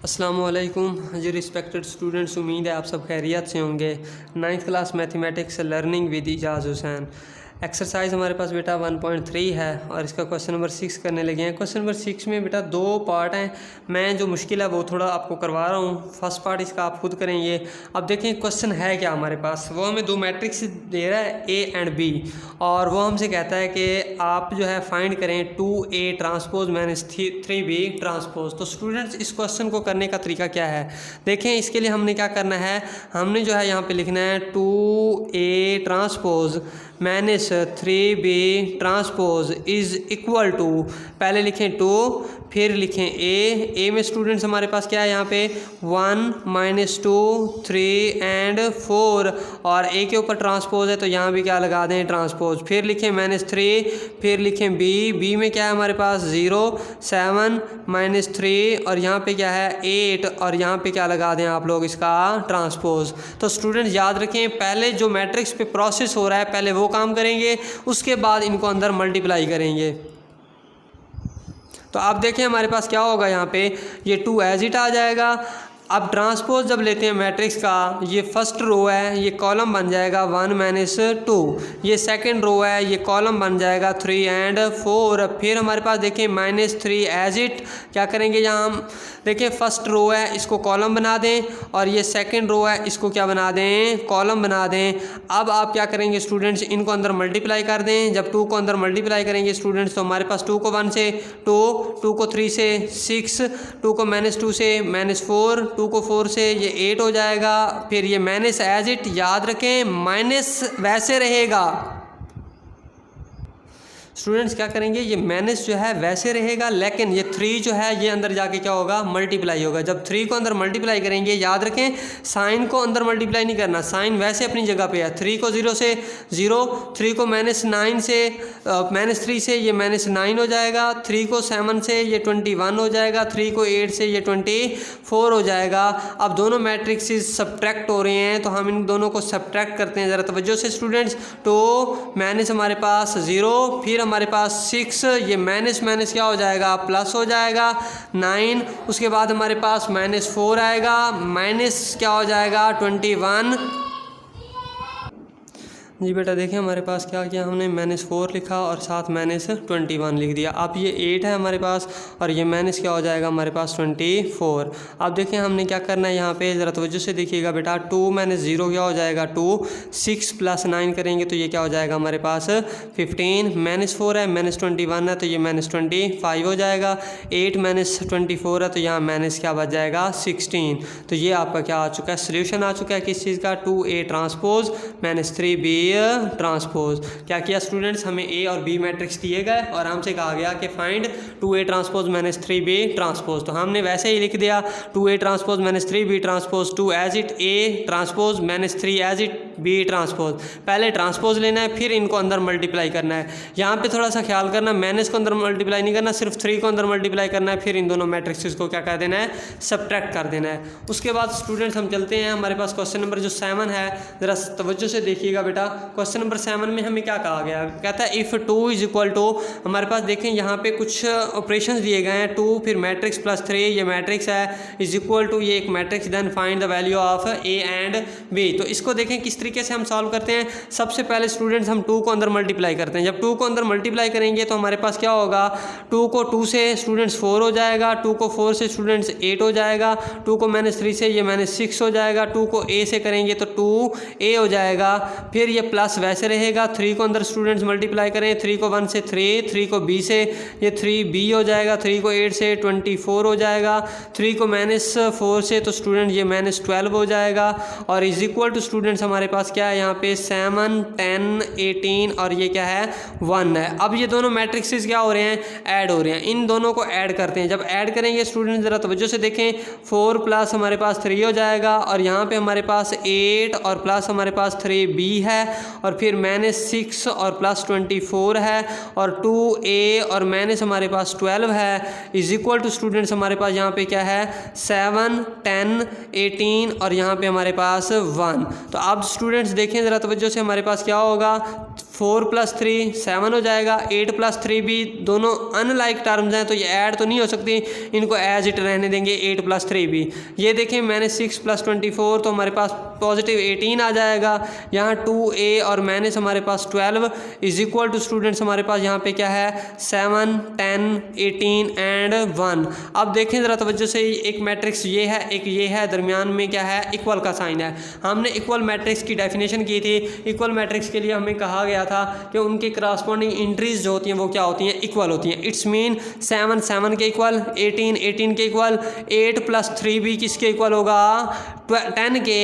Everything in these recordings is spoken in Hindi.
अस्सलामुअलैकुम जी रिस्पेक्टेड स्टूडेंट्स, उम्मीद है आप सब खैरियत से होंगे। 9th class mathematics learning with Ejaz Hussain. Exercise हमारे पास बेटा 1.3 है और इसका क्वेश्चन नंबर 6 करने लगे हैं। क्वेश्चन नंबर 6 में बेटा दो पार्ट हैं, मैं जो मुश्किल है वो थोड़ा आपको करवा रहा हूँ। फर्स्ट पार्ट इसका आप खुद करेंगे। अब देखें क्वेश्चन है क्या हमारे पास, वो हमें दो मैट्रिक्स दे रहा है ए एंड बी, और वो हमसे कहता है कि आप जो है फाइंड करें 2A transpose minus 3B transpose. तो स्टूडेंट्स इस क्वेश्चन को करने का तरीका क्या है, देखें। इसके लिए हमने क्या करना है, हमने जो है यहाँ पे लिखना है 2A transpose minus 3B transpose is equal to, पहले लिखें 2 फिर लिखें ए में स्टूडेंट्स हमारे पास क्या है यहाँ पे 1 - 2 3 एंड 4, और ए के ऊपर ट्रांसपोज है तो यहाँ भी क्या लगा दें ट्रांसपोज। फिर लिखें -3, फिर लिखें बी में क्या है हमारे पास 0 7 - 3 और यहाँ पे क्या है 8, और यहाँ पे क्या लगा दें आप लोग इसका ट्रांसपोज। तो स्टूडेंट्स याद रखें, पहले जो मैट्रिक्स पे प्रोसेस हो रहा है पहले वो काम करेंगे, उसके बाद इनको अंदर मल्टीप्लाई करेंगे। तो आप देखें हमारे पास क्या होगा, यहाँ पे ये 2 एज इट आ जाएगा। अब ट्रांसपोज जब लेते हैं मैट्रिक्स का, ये फर्स्ट रो है, ये कॉलम बन जाएगा 1 - 2, ये सेकंड रो है, ये कॉलम बन जाएगा 3 एंड 4। फिर हमारे पास देखें -3 एज इट, क्या करेंगे यहाँ हम देखें फर्स्ट रो है इसको कॉलम बना दें, और ये सेकंड रो है इसको क्या बना दें कॉलम बना दें। अब आप क्या करेंगे स्टूडेंट्स, इनको अंदर मल्टीप्लाई कर दें। जब 2 को अंदर मल्टीप्लाई करेंगे स्टूडेंट्स तो हमारे पास 2 को 1 से 2, 2 को 3 से 6, 2 को -2 से -4, 2 को 4 से ये 8 हो जाएगा। फिर ये माइनस एज इट, याद रखें माइनस वैसे रहेगा स्टूडेंट्स, क्या करेंगे ये माइनस जो है वैसे रहेगा, लेकिन ये 3 जो है ये अंदर जाके क्या होगा मल्टीप्लाई होगा। जब 3 को अंदर मल्टीप्लाई करेंगे, याद रखें साइन को अंदर मल्टीप्लाई नहीं करना, साइन वैसे अपनी जगह पे है। 3 को 0 से 0, 3 को -9 से -3 से ये -9 हो जाएगा, 3 को 7 से ये 21 हो जाएगा, 3 को 8 से ये 24 हो जाएगा। अब दोनों मैट्रिक्सेस सब्ट्रैक्ट हो रहे हैं तो हम इन दोनों को सब्ट्रैक्ट करते हैं ज़रा तवज्जो से स्टूडेंट्स। तो माइनस हमारे पास 0, फिर हमारे पास 6, ये माइनस क्या हो जाएगा प्लस हो जाएगा 9, उसके बाद हमारे पास -4 आएगा, माइनस क्या हो जाएगा 21। जी बेटा देखें हमारे पास क्या किया हमने, -4 लिखा और साथ -21 लिख दिया। अब ये 8 है हमारे पास और ये माइनस क्या हो जाएगा हमारे पास 24। अब देखें हमने क्या करना है यहाँ पे, ज़रा तवज्जो से देखिएगा बेटा। 2 - 0 क्या हो जाएगा 2, 6 + 9 करेंगे तो ये क्या हो जाएगा हमारे पास 15, -4 है -21 है तो ये -25 हो जाएगा, 8 - 24 है तो यहाँ माइनस क्या बच जाएगा 16। तो ये आपका क्या आ चुका है, सोल्यूशन आ चुका है किस चीज़ का, 2A ट्रांसपोज -3B ट्रांसपोज। क्या किया स्टूडेंट्स, हमें ए और बी मैट्रिक्स दिए गए और हमसे कहा गया कि find 2A transpose -3B transpose. तो हमने वैसे ही लिख दिया 2A transpose -3B transpose, 2 as it A transpose -3 as it B transpose. पहले ट्रांसपोज लेना है फिर इनको अंदर मल्टीप्लाई करना है। यहाँ पे थोड़ा सा ख्याल करना, माइनस को अंदर मल्टीप्लाई नहीं करना, सिर्फ 3 को अंदर मल्टीप्लाई करना है, फिर इन दोनों मैट्रिक्स को क्या कर देना है सब्ट्रैक्ट कर देना है। उसके बाद स्टूडेंट्स हम चलते हैं, हमारे पास क्वेश्चन नंबर जो 7 है, ज़रा तवज्जो से देखिएगा बेटा। क्वेश्चन नंबर 7 में हमें क्या कहा गया, कहता है इफ़ 2 = 2, हमारे पास देखें यहाँ पे कुछ ऑपरेशंस दिए गए हैं, 2 फिर मैट्रिक्स +3, ये मैट्रिक्स है = ये एक matrix, then find the value of A and B। तो इसको देखें किस तरीके से हम सॉल्व करते हैं। सबसे पहले स्टूडेंट्स हम 2 को अंदर मल्टीप्लाई करते हैं। जब 2 को अंदर मल्टीप्लाई करेंगे तो हमारे पास क्या होगा, 2 को 2 से स्टूडेंट्स 4 हो जाएगा, 2 को 4 से स्टूडेंट्स 8 हो जाएगा, 2 को -3 से ये -6 हो जाएगा, 2 को A से करेंगे तो 2A हो जाएगा। फिर ये प्लस वैसे रहेगा, 3 को अंदर स्टूडेंट्स मल्टीप्लाई करें, 3 को 1 से 3, 3 को B से ये 3B हो जाएगा, 3 को 8 से 24 हो जाएगा, 3 को -4 से तो स्टूडेंट ये -12 हो जाएगा, और = स्टूडेंट्स हमारे पास क्या है यहाँ पे 7 10 18 और ये क्या है 1 है। अब ये दोनों मैट्रिक्सेस क्या हो रहे हैं ऐड हो रहे हैं, इन दोनों को ऐड करते हैं। जब ऐड करेंगे स्टूडेंट ज़रा तवज्जो से देखें, 4 + हमारे पास 3 हो जाएगा, और यहाँ पे हमारे पास 8 और प्लस हमारे पास 3B है, और फिर -6 और +24 है, और 2A और माइनस हमारे पास 12 है, = स्टूडेंट्स हमारे पास यहाँ पे क्या है 7 10 18 और यहाँ पे हमारे पास 1। तो अब स्टूडेंट्स देखें ज़रा तवज्जो से, हमारे पास क्या होगा 4 + 3 7 हो जाएगा। 8 + 3 भी दोनों अनलाइक टर्म्स हैं तो ये ऐड तो नहीं हो सकती, इनको एज इट रहने देंगे 8 + 3 भी। ये देखें -6 + 24 तो हमारे पास पॉजिटिव 18 आ जाएगा। यहाँ 2a और माइनस हमारे पास 12 इज इक्वल टू स्टूडेंट्स हमारे पास यहाँ पे क्या है 7 10 18 एंड 1। अब देखें ज़रा तवज्जो से, एक मैट्रिक्स ये है, एक ये है, दरमियान में क्या है इक्वल का साइन है। हमने इक्वल मैट्रिक्स की डेफिनेशन की थी। इक्वल मैट्रिक्स के लिए हमें कहा गया था कि उनके करस्पॉन्डिंग एंट्रीज जो होती हैं वो क्या होती हैं, इक्वल होती हैं। इट्स मीन 7 7 के इक्वल, 18 18 के इक्वल, 8 + 3 भी किसके इक्वल होगा 10 के।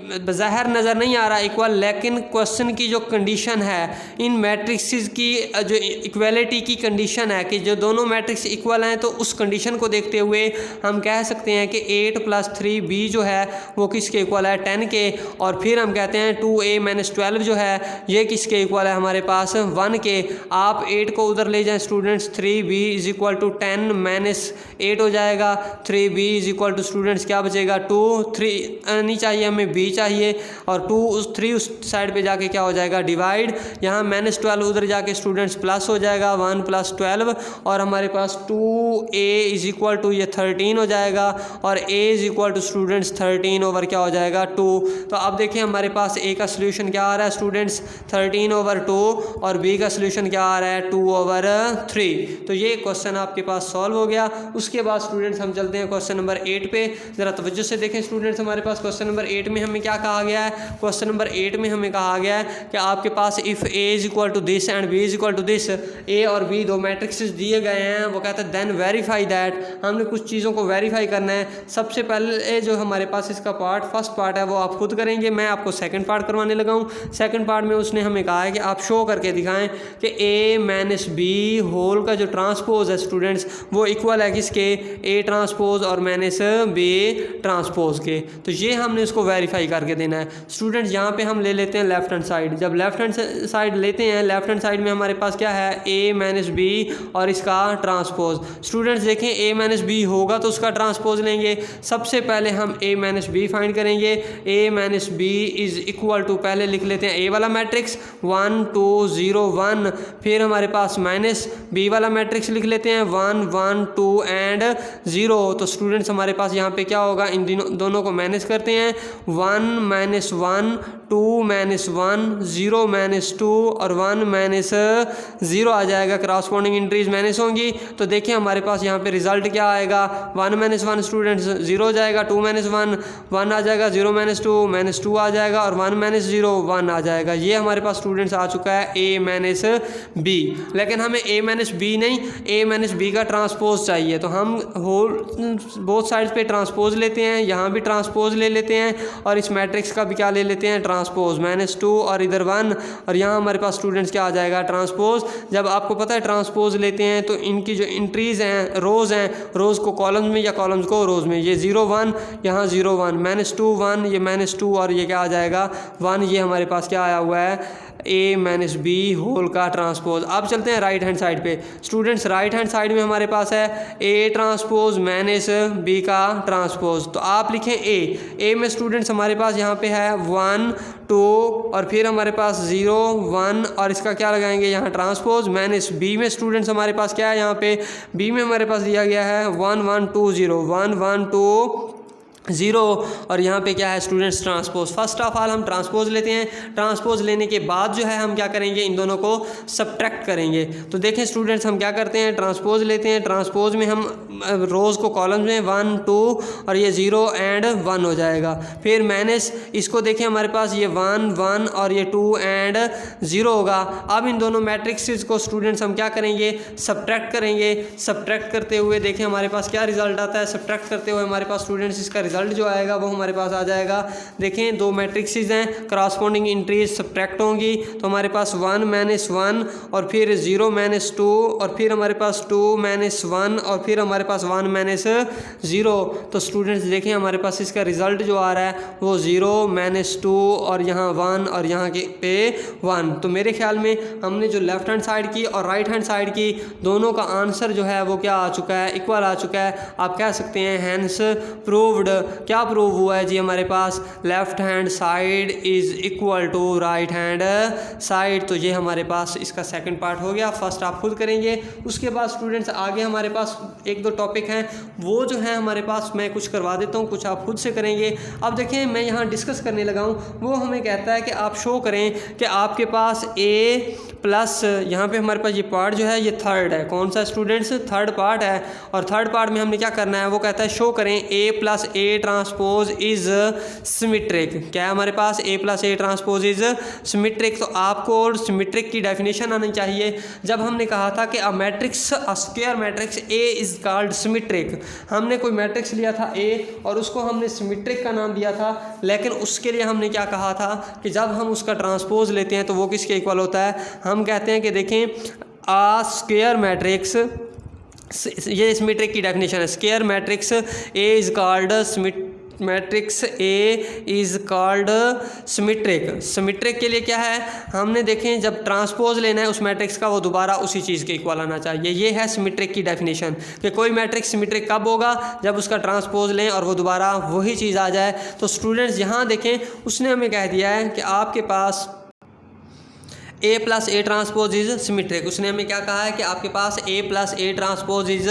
ज़ाहिर नज़र नहीं आ रहा इक्वल, लेकिन क्वेश्चन की जो कंडीशन है इन मैट्रिक्स की, जो इक्वलिटी की कंडीशन है कि जो दोनों मैट्रिक्स इक्वल हैं, तो उस कंडीशन को देखते हुए हम कह सकते हैं कि 8 + 3b जो है वो किसके इक्वल है 10 के। और फिर हम कहते हैं 2a - 12 जो है ये किसके इक्वल है हमारे पास 1 के। आप 8 को उधर ले जाएं स्टूडेंट्स, 3b = 10 - 8 हो जाएगा। 3b = स्टूडेंट्स क्या बचेगा 2, 3 नहीं चाहिए हमें b चाहिए, और 2 3 उस साइड पे जाके क्या हो जाएगा डिवाइड। यहाँ -12 उधर जाके स्टूडेंट्स प्लस हो जाएगा 1 + 12, और हमारे पास 2a = ये 13 हो जाएगा, और a = स्टूडेंट्स 13 क्या हो जाएगा 2। तो अब देखिए हमारे पास a का सोल्यूशन क्या आ रहा है स्टूडेंट्स 13/2, और b का सोल्यूशन क्या आ रहा है 2/3। तो ये क्वेश्चन आपके पास सॉल्व हो गया। उसके बाद स्टूडेंट्स हम चलते हैं क्वेश्चन नंबर 8 पे। ज़रा तवज्जो से देखें स्टूडेंट्स, हमारे पास क्वेश्चन नंबर 8 में हमें क्या कहा गया है। क्वेश्चन नंबर 8 में हमें कहा गया है कि आपके पास if a = this and b = this, a और b दो मैट्रिक्सेस दिए गए हैं। वो कहता है देन वेरीफाई दैट, हमने कुछ चीज़ों को वेरीफाई करना है। सबसे पहले जो हमारे पास इसका फर्स्ट पार्ट है वो आप खुद करेंगे, मैं आपको सेकंड पार्ट करवाने लगा हूँ। सेकंड पार्ट में उसने हमें कहा है कि आप शो करके दिखाएं कि a - b होल का जो ट्रांसपोज है स्टूडेंट्स वो इक्वल है किसके a ट्रांसपोज और -b ट्रांसपोज के। तो ये हमने उसको वेरीफाई करके देना है स्टूडेंट्स। यहाँ पे हम ले लेते हैं लेफ्ट हैंड साइड। जब लेफ्ट हैंड साइड लेते हैं, लेफ्ट हैंड साइड में हमारे पास क्या है a - b और इसका ट्रांसपोज। स्टूडेंट्स देखें a - b होगा तो उसका ट्रांसपोज लेंगे। सबसे पहले हम a - b फाइंड करेंगे। a - b = पहले लिख लेते हैं a वाला मैट्रिक्स 1 2 0 1, फिर हमारे पास -b वाला मैट्रिक्स लिख लेते हैं 1 1 2 एंड 0। तो स्टूडेंट्स हमारे पास यहाँ पे क्या होगा, इन दोनों को मैनेज करते हैं 1 - 1 2 - 1 0 - 2 और 1 - 0 आ जाएगा। करस्पॉन्डिंग एंट्रीज मैनेज होंगी। तो देखिए हमारे पास यहाँ पे रिजल्ट क्या आएगा 1 - 1 स्टूडेंट्स 0 हो जाएगा, 2 - 1 1 आ जाएगा, 0 - 2 -2 आ जाएगा, और 1 - 0 1 आ जाएगा। ये हमारे पास स्टूडेंट्स आ चुका है a - b। लेकिन हमें a - b नहीं, a - b का ट्रांसपोज चाहिए। तो हम होल बोथ साइड्स पे ट्रांसपोज लेते हैं, यहाँ भी ट्रांसपोज ले लेते हैं, और इस मैट्रिक्स का भी क्या ले लेते हैं ट्रांसपोज -2 और इधर 1, और यहाँ हमारे पास स्टूडेंट्स क्या आ जाएगा ट्रांसपोज। जब आपको पता है ट्रांसपोज लेते हैं तो इनकी जो एंट्रीज हैं रोज़ हैं, रोज़ को कॉलम्स में या कॉलम्स को रोज़ में, ये 0 1 यहाँ 0 1 -2 1 ये -2 और ये क्या आ जाएगा 1। ये हमारे पास क्या आया हुआ है a - b होल का ट्रांसपोज। अब चलते हैं राइट हैंड साइड पे स्टूडेंट्स। राइट हैंड साइड में हमारे पास है a ट्रांसपोज - b का ट्रांसपोज। तो आप लिखें a में स्टूडेंट्स हमारे पास यहाँ पे है 1 2 और फिर हमारे पास 0 1 और इसका क्या लगाएंगे यहाँ ट्रांसपोज -b में स्टूडेंट्स हमारे पास क्या है यहाँ पे b में हमारे पास दिया गया है 1 1 2 0 1 1 2 0 और यहाँ पे क्या है students transpose. First of all हम ट्रांसपोज लेते हैं। ट्रांसपोज लेने के बाद जो है हम क्या करेंगे इन दोनों को सब्ट्रैक्ट करेंगे। तो देखें स्टूडेंट्स हम क्या करते हैं ट्रांसपोज लेते हैं। ट्रांसपोज में हम रोज़ को कॉलम्स में 1 2 और ये 0 एंड 1 हो जाएगा। फिर माइनस इसको देखें हमारे पास ये 1 1 और ये 2 एंड 0 होगा। अब इन दोनों मैट्रिक्स को स्टूडेंट्स हम क्या करेंगे सब्ट्रैक्ट करेंगे। सब्ट्रैक्ट करते हुए देखें हमारे पास क्या रिजल्ट आता है। सब्ट्रैक्ट करते हुए हमारे पास स्टूडेंट्स इसका रिजल्ट जो आएगा वो हमारे पास आ जाएगा। देखें दो मैट्रिक्सेस हैं, करस्पॉन्डिंग एंट्रीज सब्ट्रैक्ट होंगी तो हमारे पास 1 -1 और फिर 0 -2 और फिर हमारे पास 2 -1 और फिर हमारे पास 1 -0। तो स्टूडेंट्स देखें हमारे पास इसका रिजल्ट जो आ रहा है वो 0 -2 और यहाँ 1 और यहाँ के पे 1। तो मेरे ख्याल में हमने जो लेफ्ट हैंड साइड की और राइट हैंड साइड की दोनों का आंसर जो है वो क्या आ चुका है इक्वल आ चुका है। आप कह सकते हैं हैंस प्रूव्ड। क्या प्रूव हुआ है जी हमारे पास, left hand side is equal to right hand side. तो ये हमारे पास इसका सेकंड पार्ट हो गया। फर्स्ट आप खुद करेंगे। उसके बाद स्टूडेंट्स आगे हमारे पास एक दो टॉपिक हैं, वो जो है हमारे पास मैं कुछ करवा देता हूँ, कुछ आप खुद से करेंगे। अब देखें मैं यहाँ डिस्कस करने लगा हूँ, वो हमें कहता है कि आप शो करें कि आपके पास ए प्लस, यहाँ पे हमारे पास ये पार्ट जो है ये थर्ड है। कौन सा स्टूडेंट्स, थर्ड पार्ट है। और थर्ड पार्ट में हमने क्या करना है, वो कहता है शो करें A plus A transpose is symmetric. क्या है हमारे पास, A plus A transpose is symmetric. तो आपको सिमेट्रिक की डेफिनेशन आनी चाहिए। जब हमने कहा था कि a matrix, a square matrix A is called symmetric, हमने कोई मैट्रिक्स लिया था ए और उसको हमने सिमेट्रिक का नाम दिया था। लेकिन उसके लिए हमने क्या कहा था कि जब हम उसका ट्रांसपोज लेते हैं तो वो किसके इक्वल होता है। हम कहते हैं कि देखें आ स्क्वायर मैट्रिक्स, ये सिमेट्रिक की डेफिनेशन है, square matrix A is called matrix A is called symmetric. Symmetric के लिए क्या है, हमने देखें जब ट्रांसपोज लेना है उस मैट्रिक्स का, वो दोबारा उसी चीज़ के इक्वल आना चाहिए। ये है सिमेट्रिक की डेफिनेशन कि कोई मैट्रिक्स सिमेट्रिक कब होगा, जब उसका ट्रांसपोज लें और वो दोबारा वही चीज़ आ जाए। तो स्टूडेंट्स यहाँ देखें उसने हमें कह दिया है कि आपके पास A plus A transpose is symmetric. उसने हमें क्या कहा है कि आपके पास A plus A transpose is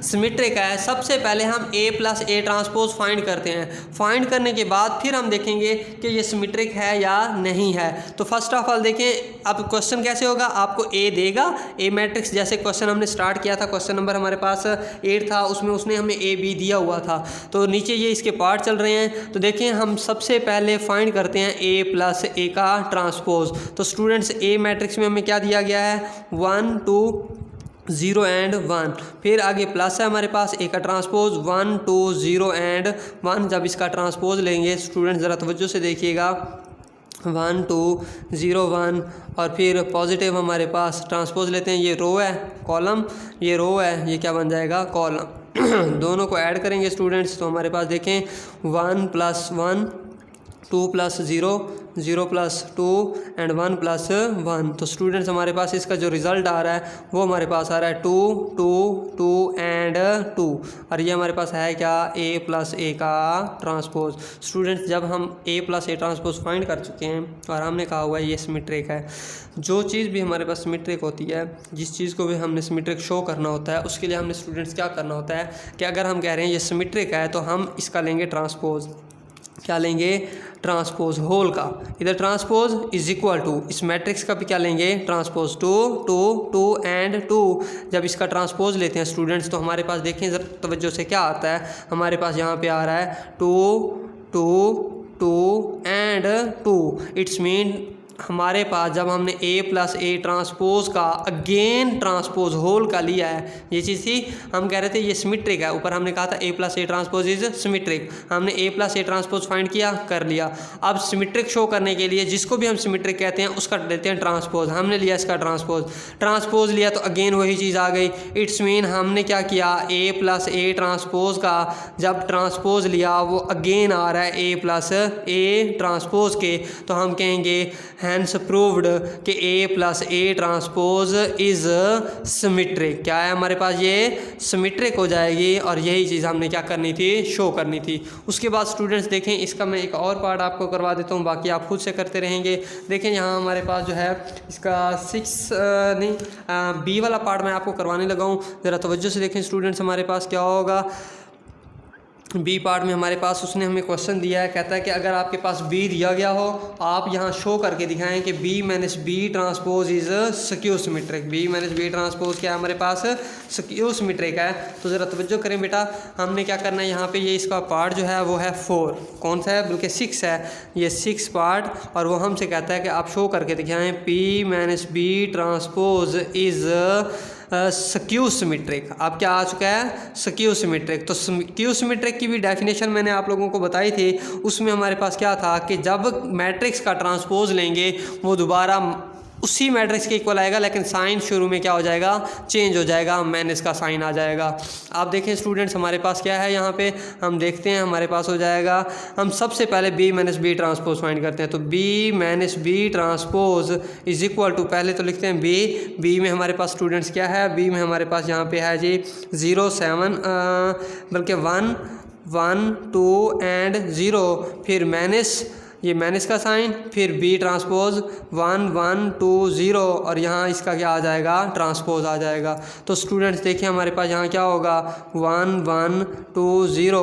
symmetric है। सबसे पहले हम A plus A transpose find करते हैं। फाइंड करने के बाद फिर हम देखेंगे कि ये सिमेट्रिक है या नहीं है। तो फर्स्ट ऑफ ऑल देखें अब क्वेश्चन कैसे होगा, आपको ए देगा, ए मैट्रिक्स जैसे क्वेश्चन हमने स्टार्ट किया था, क्वेश्चन नंबर हमारे पास 8 था, उसमें उसने हमें ए बी दिया हुआ था। तो नीचे ये इसके पार्ट चल रहे हैं। तो देखें हम सबसे पहले फाइंड करते हैं ए प्लस ए का ट्रांसपोज। तो स्टूडेंट्स ए मैट्रिक्स में हमें क्या दिया गया है, 1 2 0 एंड 1। फिर आगे प्लस है हमारे पास ए का ट्रांसपोज 1 2 0 एंड 1। जब इसका ट्रांसपोज लेंगे स्टूडेंट्स ज़रा तवज्जो से देखिएगा, 1 2 0 1 और फिर पॉजिटिव हमारे पास ट्रांसपोज लेते हैं, ये रो है कॉलम, ये रो है, ये क्या बन जाएगा कॉलम। दोनों को ऐड करेंगे स्टूडेंट्स तो हमारे पास देखें 1 + 1 2 + 0 0 + 2 एंड 1 + 1। तो स्टूडेंट्स हमारे पास इसका जो रिज़ल्ट आ रहा है वो हमारे पास आ रहा है 2 2 2 एंड 2। और ये हमारे पास है क्या, ए प्लस ए का ट्रांसपोज। स्टूडेंट्स जब हम A plus A transpose find कर चुके हैं और हमने कहा हुआ है ये सिमेट्रिक है, जो चीज़ भी हमारे पास सिमेट्रिक होती है, जिस चीज़ को भी हमने सिमेट्रिक शो करना होता है, उसके लिए हमने स्टूडेंट्स क्या करना होता है कि अगर हम कह रहे हैं ये सिमेट्रिक है तो हम इसका लेंगे ट्रांसपोज। क्या लेंगे, ट्रांसपोज होल का। इधर ट्रांसपोज इज इक्वल टू, इस मैट्रिक्स का भी क्या लेंगे, ट्रांसपोज 2 2 2 एंड 2। जब इसका ट्रांसपोज लेते हैं स्टूडेंट्स तो हमारे पास देखें जरा तवज्जो से क्या आता है, हमारे पास यहाँ पे आ रहा है 2 2 2 एंड 2। इट्स मीन हमारे पास जब हमने ए प्लस ए ट्रांसपोज का अगेन ट्रांसपोज होल का लिया है, ये चीज़ थी, हम कह रहे थे ये सिमेट्रिक है। ऊपर हमने कहा था A plus A transpose is symmetric, हमने A plus A transpose find किया, कर लिया। अब सिमेट्रिक शो करने के लिए जिसको भी हम सिमेट्रिक कहते हैं उसका लेते हैं ट्रांसपोज। हमने लिया इसका ट्रांसपोज लिया तो अगेन वही चीज़ आ गई। इट्स मीन हमने क्या किया, ए प्लस ए ट्रांसपोज का जब ट्रांसपोज लिया वो अगेन आ रहा है ए प्लस ए ट्रांसपोज के, तो हम कहेंगे हैंस प्रूव्ड कि A plus A transpose is symmetric. क्या है हमारे पास, ये सिमेट्रिक हो जाएगी। और यही चीज़ हमने क्या करनी थी, शो करनी थी। उसके बाद स्टूडेंट्स देखें इसका मैं एक और पार्ट आपको करवा देता हूँ, बाकी आप खुद से करते रहेंगे। देखें यहाँ हमारे पास जो है इसका 6 नहीं बी वाला पार्ट मैं आपको करवाने लगा हूँ, ज़रा तवज्जो से देखें स्टूडेंट्स। हमारे पास क्या होगा, बी पार्ट में हमारे पास उसने हमें क्वेश्चन दिया है, कहता है कि अगर आपके पास बी दिया गया हो आप यहाँ शो करके दिखाएं कि B minus B transpose is skew symmetric. B minus B transpose क्या है हमारे पास, स्क्यू सिमेट्रिक है। तो ज़रा तवज्जो करें बेटा, हमने क्या करना है यहाँ पे, ये इसका पार्ट जो है वो है 4, कौन सा है, बल्कि 6 है, ये 6 पार्ट। और वो हमसे कहता है कि आप शो करके दिखाएं P minus B transpose is skew symmetric. अब क्या आ चुका है, स्क्यू सिमेट्रिक। तो स्क्यू सिमेट्रिक की भी डेफिनेशन मैंने आप लोगों को बताई थी, उसमें हमारे पास क्या था कि जब मैट्रिक्स का ट्रांसपोज लेंगे वो दोबारा उसी मैट्रिक्स के इक्वल आएगा, लेकिन साइन शुरू में क्या हो जाएगा, चेंज हो जाएगा, माइनस का साइन आ जाएगा। आप देखें स्टूडेंट्स हमारे पास क्या है, यहाँ पे हम देखते हैं हमारे पास हो जाएगा, हम सबसे पहले B minus B transpose find करते हैं। तो B minus B transpose is equal to, पहले तो लिखते हैं बी में हमारे पास स्टूडेंट्स क्या है, बी में हमारे पास यहाँ पे है जी 0 7 बल्कि 1 1 2 एंड 0, फिर माइनस, ये माइनस का साइन, फिर बी ट्रांसपोज 1 1 2 0 और यहाँ इसका क्या आ जाएगा, ट्रांसपोज आ जाएगा। तो स्टूडेंट्स देखिए हमारे पास यहाँ क्या होगा 1 1 2 0,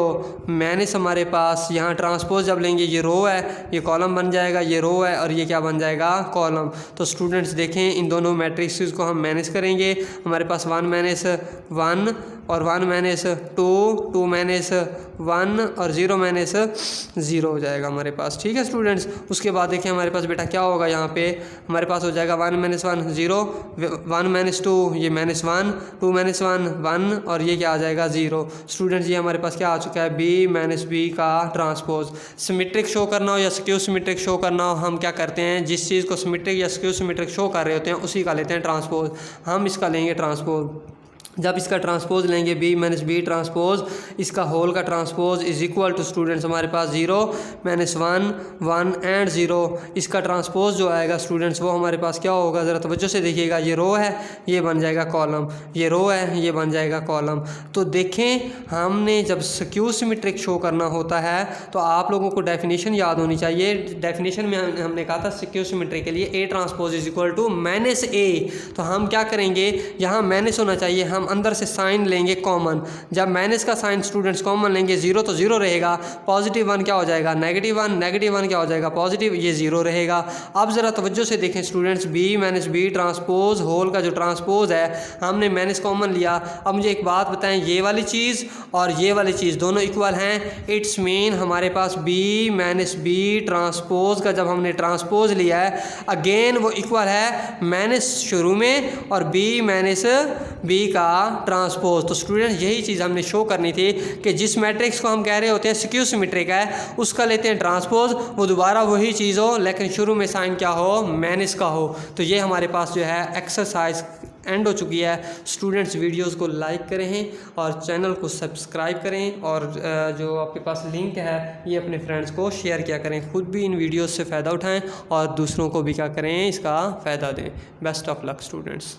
माइनस हमारे पास यहाँ ट्रांसपोज जब लेंगे ये रो है, ये कॉलम बन जाएगा, ये रो है और ये क्या बन जाएगा, कॉलम। तो स्टूडेंट्स देखें इन दोनों मैट्रिक्स को हम मैनेज करेंगे, हमारे पास 1 माइनस 1 और 1 माइनस 2 2 माइनस 1 और 0 माइनस 0 हो जाएगा हमारे पास। ठीक है स्टूडेंट्स, उसके बाद देखिए हमारे पास बेटा क्या होगा, यहाँ पे हमारे पास हो जाएगा 1 माइनस 1 0, 1 माइनस 2 ये माइनस 1, 2 माइनस 1 1 और ये क्या आ जाएगा 0। स्टूडेंट्स ये हमारे पास क्या आ चुका है, बी माइनस बी का ट्रांसपोज। सिमेट्रिक शो करना हो या स्क्यू सिमेट्रिक शो करना हो, हम क्या करते हैं, जिस चीज़ को सिमेट्रिक या स्क्यू सिमेट्रिक शो कर रहे होते हैं उसी का लेते हैं ट्रांसपोज। हम इसका लेंगे ट्रांसपोज, जब इसका ट्रांसपोज लेंगे बी माइनस बी ट्रांसपोज, इसका होल का transpose is equal to students हमारे पास 0 माइनस 1 1 एंड 0, इसका ट्रांसपोज जो आएगा स्टूडेंट्स वो हमारे पास क्या होगा, ज़रा तवज्जो से देखिएगा, ये रो है ये बन जाएगा कॉलम, ये रो है ये बन जाएगा कॉलम। तो देखें हमने जब स्क्यू सिमेट्रिक शो करना होता है तो आप लोगों को डेफिनेशन याद होनी चाहिए। डेफिनेशन में हमने कहा था स्क्यू सिमेट्रिक के लिए A transpose is equal to minus A, तो हम क्या करेंगे, यहाँ माइनस होना चाहिए, हम अंदर से साइन लेंगे कॉमन, जब माइनस का साइन स्टूडेंट्स कॉमन लेंगे 0 तो 0 रहेगा, पॉजिटिव 1 क्या हो जाएगा नेगेटिव 1, नेगेटिव 1 क्या हो जाएगा पॉजिटिव, ये 0 रहेगा। अब ज़रा तवज्जो से देखें students, B minus B transpose whole का जो ट्रांसपोज है हमने माइनस कॉमन लिया। अब मुझे एक बात बताएं, ये वाली चीज़ और ये वाली चीज़ दोनों इक्वल हैं, इट्स मीन हमारे पास बी माइनस बी ट्रांसपोज का जब हमने ट्रांसपोज लिया है अगेन वो इक्वल है माइनस शुरू में और बी माइनस बी का ट्रांसपोज। तो स्टूडेंट यही चीज़ हमने शो करनी थी कि जिस मैट्रिक्स को हम कह रहे होते हैं स्क्यू सिमेट्रिक है उसका लेते हैं ट्रांसपोज, वो दोबारा वही चीज़ हो लेकिन शुरू में साइन क्या हो, माइनस का हो। तो ये हमारे पास जो है एक्सरसाइज एंड हो चुकी है। स्टूडेंट्स वीडियोस को लाइक करें और चैनल को सब्सक्राइब करें और जो आपके पास लिंक है ये अपने फ्रेंड्स को शेयर किया करें, खुद भी इन वीडियोस से फ़ायदा उठाएं और दूसरों को भी क्या करें, इसका फ़ायदा दें। Best of luck students.